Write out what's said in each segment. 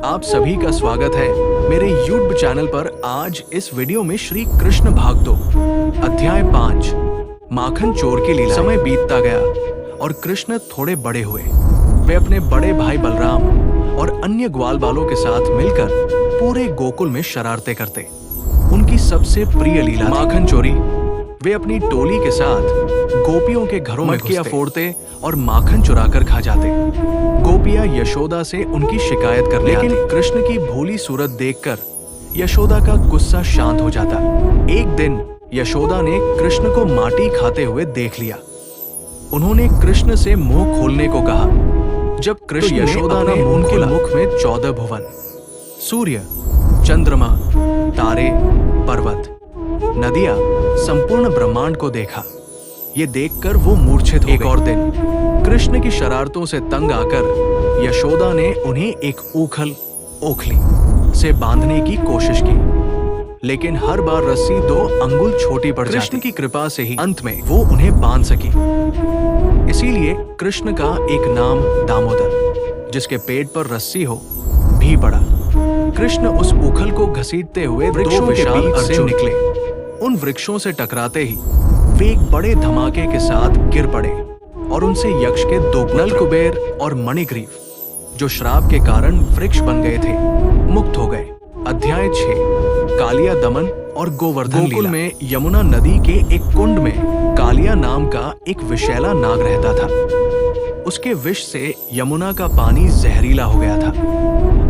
आप सभी का स्वागत है मेरे YouTube चैनल पर। आज इस वीडियो में श्री कृष्ण भाग 2 अध्याय 5 माखन चोर की लीला। समय बीतता गया और कृष्ण थोड़े बड़े हुए। वे अपने बड़े भाई बलराम और अन्य ग्वाल बालों के साथ मिलकर पूरे गोकुल में शरारतें करते। उनकी सबसे प्रिय लीला माखन चोरी। वे अपनी टोली के साथ गोपियों के घरों में मटकियां फोड़ते और माखन चुराकर खा जाते। गोपियां यशोदा से उनकी शिकायत करने आती। लेकिन कृष्ण की भोली सूरत देखकर यशोदा का गुस्सा शांत हो जाता। एक दिन यशोदा ने कृष्ण को माटी खाते हुए देख लिया। उन्होंने कृष्ण से मुंह खोलने को कहा। जब कृष्ण यशोदा ने उनके मुख में 14 भुवन, सूर्य, चंद्रमा, तारे, पर्वत, नदियां, संपूर्ण ब्रह्मांड को देखा। ये देखकर वो मूर्छित हो गए। एक और दिन कृष्ण की शरारतों से तंग आकर यशोदा ने उन्हें एक ऊखल ओखली से बांधने की कोशिश की, लेकिन हर बार रस्सी 2 अंगुल छोटी पड़ जाती। कृष्ण की कृपा से ही अंत में वो उन्हें बांध सकी। इसीलिए कृष्ण का एक नाम दामोदर, जिसके पेट पर रस्सी हो, भी पड़ा। कृष्ण उस ऊखल को घसीटते हुए वृक्षों के बीच से निकले। उन वृक्षों से टकराते ही वे एक बड़े धमाके के साथ गिर पड़े और उनसे यक्ष के 2 पुत्र नलकुबेर और मणिग्रीव, जो श्राप के कारण वृक्ष बन गए थे, मुक्त हो गए। अध्याय 6 कालिया दमन और गोवर्धन। गोकुल में यमुना नदी के एक कुंड में कालिया नाम का एक विषैला नाग रहता था। उसके विष से यमुना का पानी जहरीला हो गया था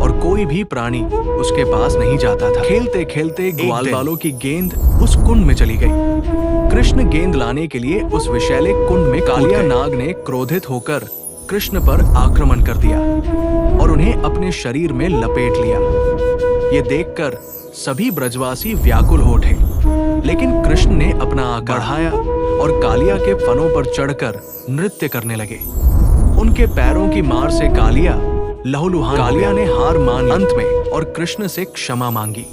और कोई भी प्राणी उसके पास नहीं जाता था। खेलते खेलते ग्वाल बालों की गेंद उस कुंड में चली गई। कृष्ण गेंद लाने के लिए उस विषैले कुंड में कालिया नाग ने क्रोधित होकर कृष्ण पर आक्रमण कर दिया और उन्हें अपने शरीर में लपेट लिया। ये देखकर सभी ब्रजवासी व्याकुल हो उठे, लेकिन कृष्ण ने अपना आकार बढ़ाया और कालिया के फनों पर चढ़कर नृत्य करने लगे। उनके पैरों की मार से कालिया लहूलुहान। कालिया ने हार मान अंत में और कृष्ण से क्षमा मांगी।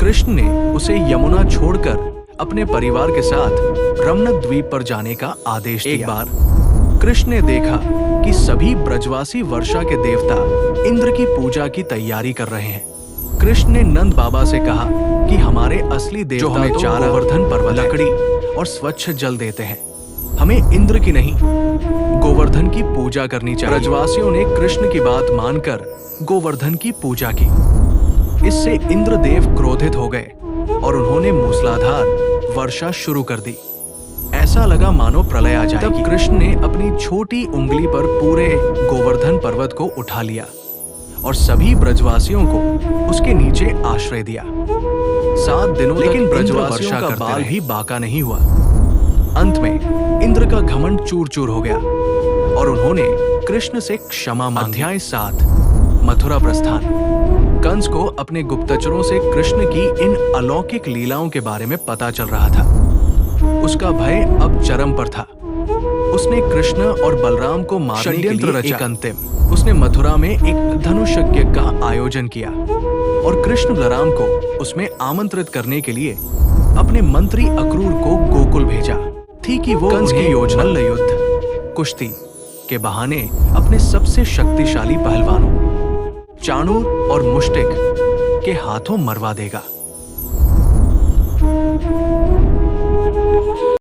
कृष्ण ने उसे यमुना छोड़कर अपने परिवार के साथ रमण द्वीप पर जाने का आदेश दिया। एक बार कृष्ण ने देखा कि सभी ब्रजवासी वर्षा के देवता इंद्र की पूजा की तैयारी कर रहे हैं। कृष्ण ने नंद बाबा से कहा कि हमारे असली देवता जो हमें चारा, गोवर्धन पर्वत, लकड़ी और स्वच्छ जल देते हैं, हमें इंद्र की नहीं गोवर्धन की पूजा करनी चाहिए। ब्रजवासियों ने कृष्ण की बात मानकर गोवर्धन की पूजा की। इससे इंद्रदेव क्रोधित हो गए और उन्होंने मूसलाधार वर्षा शुरू कर दी। ऐसा लगा मानो प्रलय आ जाएगी। तब कृष्ण ने अपनी छोटी उंगली पर पूरे गोवर्धन पर्वत को उठा लिया और सभी ब्रजवासियों को उसके नीचे आश्रय दिया। 7 दिनों लेकिन ब्रजवासियों का बाल भी बाका नहीं हुआ। अंत में इंद्र का घमंड चूर चूर हो गया और उन्होंने कृष्ण से क्षमा मांगी। अध्याय 7 मथुरा प्रस्थान। कंस को अपने गुप्तचरों से कृष्ण की इन अलौकिक लीलाओं के बारे में पता चल रहा था। उसका भय अब चरम पर था। उसने कृष्ण और बलराम को मारने के लिए एक अंतिम उसने मथुरा में एक धनुष यज्ञ का आयोजन किया और कृष्ण बलराम को उसमें आमंत्रित करने के लिए अपने मंत्री अक्रूर को गोकुल भेजा। थी कि वो कंस की योजना युद्ध कुश्ती के बहाने अपने सबसे शक्तिशाली पहलवानों चाणूर और मुष्टिक के हाथों मरवा देगा।